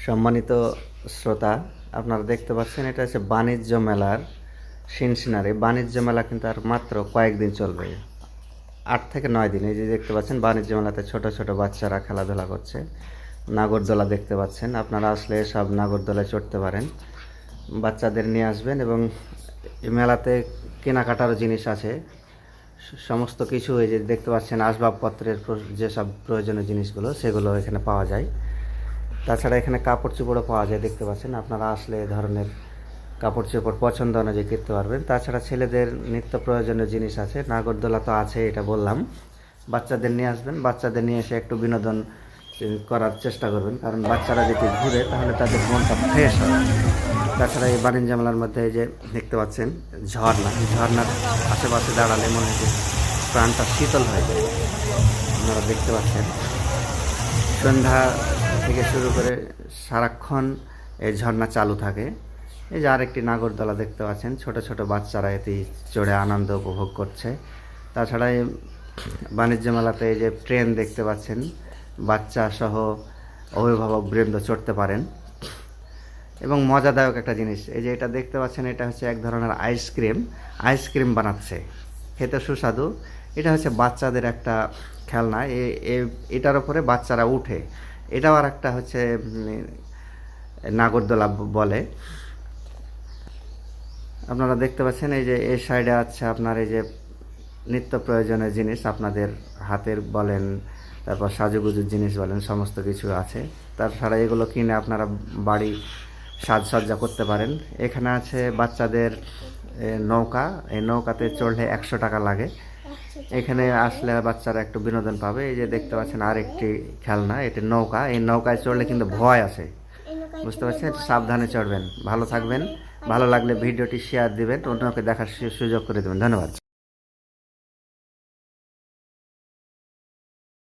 সম্মানিত শ্রোতা, আপনারা দেখতে পাচ্ছেন এটা হচ্ছে বাণিজ্য মেলার সিনসিনারি। বাণিজ্য মেলা কিন্তু আর মাত্র কয়েকদিন চলবে, 8 থেকে 9 দিন। এই যে দেখতে পাচ্ছেন বাণিজ্য মেলাতে ছোট ছোট বাচ্চারা খেলাধুলা করছে। নাগরদোলা দেখতে পাচ্ছেন, আপনারা আসলে সব নাগরদোলায় চড়তে পারেন। বাচ্চাদের নিয়ে আসবেন এবং এই মেলাতে কেনাকাটারও জিনিস আছে সমস্ত কিছু। এই যে দেখতে পাচ্ছেন আসবাবপত্রের যেসব প্রয়োজনীয় জিনিসগুলো সেগুলো এখানে পাওয়া যায়। তাছাড়া এখানে কাপড় চোপড়ও পাওয়া যায়, দেখতে পাচ্ছেন। আপনারা আসলে এ ধরনের কাপড় চোপড় পছন্দ অনুযায়ী কিনতে পারবেন। তাছাড়া ছেলেদের নিত্য প্রয়োজনীয় জিনিস আছে, নাগরদোলা তো আছে, এটা বললাম। বাচ্চাদের নিয়ে আসবেন, বাচ্চাদের নিয়ে এসে একটু বিনোদন করার চেষ্টা করবেন, কারণ বাচ্চারা যদি ঘুরে তাহলে তাদের মনটা ফ্রেশ হয়। তাছাড়া এই বাণিজ্য মেলার মধ্যে এই যে দেখতে পাচ্ছেন ঝর্ণার আশেপাশে দাঁড়ালে মনে হয় প্রাণটা শীতল হয়ে যায়। আপনারা দেখতে পাচ্ছেন সন্ধ্যা থেকে শুরু করে সারাক্ষণ এই ঝর্ণা চালু থাকে। এই যে আরেকটি নাগরদোলা দেখতে পাচ্ছেন, ছোট ছোট বাচ্চারা এতে চড়ে আনন্দ উপভোগ করছে। তাছাড়া এই বাণিজ্য মেলাতে এই যে ট্রেন দেখতে পাচ্ছেন, বাচ্চা সহ অভিভাবক বৃন্দ চড়তে পারেন। এবং মজাদায়ক একটা জিনিস, এই যে এটা দেখতে পাচ্ছেন, এটা হচ্ছে এক ধরনের আইসক্রিম বানাচ্ছে, খেতে সুস্বাদু। এটা হচ্ছে বাচ্চাদের একটা খেলনা, এটার উপরে বাচ্চারা উঠে। এটাও আর একটা হচ্ছে নাগরদোলা বলে। আপনারা দেখতে পাচ্ছেন এই যে এই সাইডে আছে আপনার এই যে নিত্য প্রয়োজনীয় জিনিস, আপনাদের হাতের বলেন, তারপর সাজুগুজুর জিনিস বলেন, সমস্ত কিছু আছে। তাছাড়া এগুলো কিনে আপনারা বাড়ি সাজসজ্জা করতে পারেন। এখানে আছে বাচ্চাদের নৌকা, এই নৌকাতে চড়লে 100 টাকা লাগে। এখানে আসলে বাচ্চারা একটু বিনোদন পাবে। এই যে দেখতে পাচ্ছেন আরেকটি খেলনা, এটি নৌকা। এই নৌকায় চড়লে কিন্তু ভয় আছে, বুঝতে পারছেন। সাবধানে চড়বেন। ভালো থাকবেন। ভালো লাগলে ভিডিওটি শেয়ার দিবেন, অন্যকে দেখার সুযোগ করে দেবেন। ধন্যবাদ।